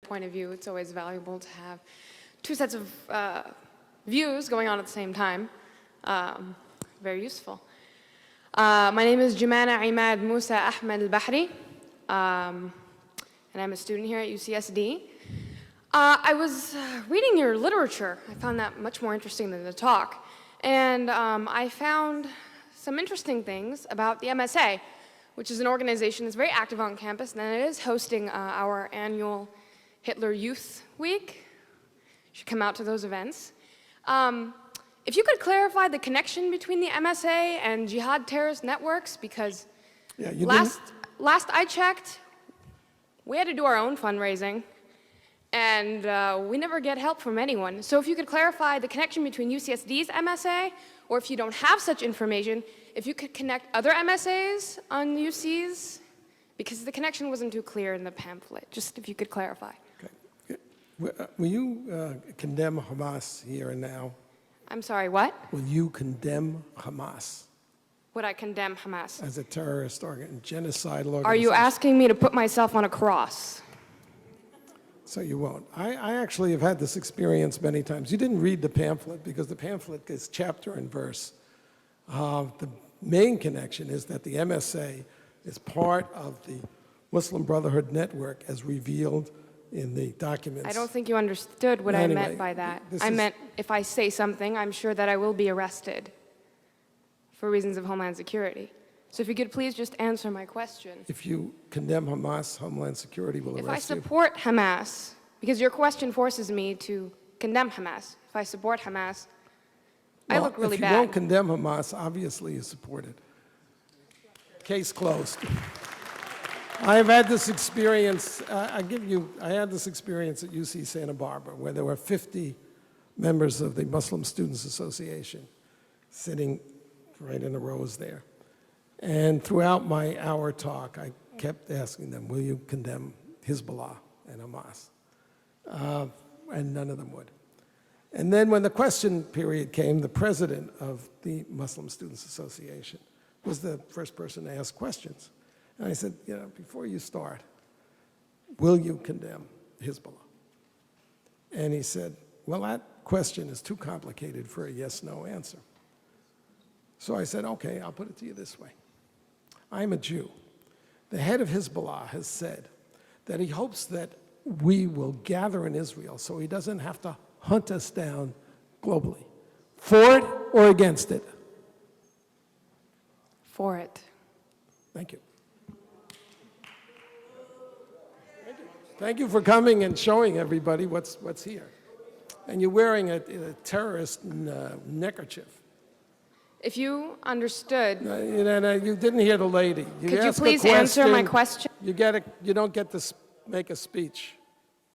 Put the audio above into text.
point of view. It's always valuable to have two sets of views going on at the same time. Very useful. My name is Jumana Imad Musa Ahmed al-Bahri, and I'm a student here at UCSD. I was reading your literature. I found that much more interesting than the talk. And I found some interesting things about the MSA, which is an organization that's very active on campus, and it is hosting our annual Hitler Youth Week. You should come out to those events. If you could clarify the connection between the MSA and jihad terrorist networks, because last I checked, we had to do our own fundraising, and we never get help from anyone. So if you could clarify the connection between UCSD's MSA, or if you don't have such information, if you could connect other MSAs on UCs, because the connection wasn't too clear in the pamphlet. Just if you could clarify. Okay. Will you condemn Hamas here and now? I'm sorry, what? Will you condemn Hamas? Would I condemn Hamas? As a terrorist genocidal organization? Are you asking me to put myself on a cross? So you won't. I actually have had this experience many times. You didn't read the pamphlet because the pamphlet is chapter and verse. The main connection is that the MSA is part of the Muslim Brotherhood Network as revealed in the documents. I don't think you understood what I meant by that. I meant if I say something, I'm sure that I will be arrested for reasons of Homeland Security. So if you could please just answer my question. If you condemn Hamas, Homeland Security will arrest you. If I support Hamas, because your question forces me to condemn Hamas. If I support Hamas, I look really bad. If you don't condemn Hamas, obviously you support it. Case closed. I have had this experience, I had this experience at UC Santa Barbara where there were 50 members of the Muslim Students Association sitting right in the rows there. And throughout my hour talk, I kept asking them, will you condemn Hezbollah and Hamas? And none of them would. And then when the question period came, the president of the Muslim Students Association was the first person to ask questions. And I said, before you start, will you condemn Hezbollah? And he said, well, that question is too complicated for a yes-no answer. So I said, okay, I'll put it to you this way. I'm a Jew. The head of Hezbollah has said that he hopes that we will gather in Israel so he doesn't have to hunt us down globally. For it or against it? For it. Thank you. Thank you for coming and showing everybody what's here. And you're wearing a terrorist neckerchief. If you understood... you didn't hear the lady. Could you please answer my question? You don't get to make a speech.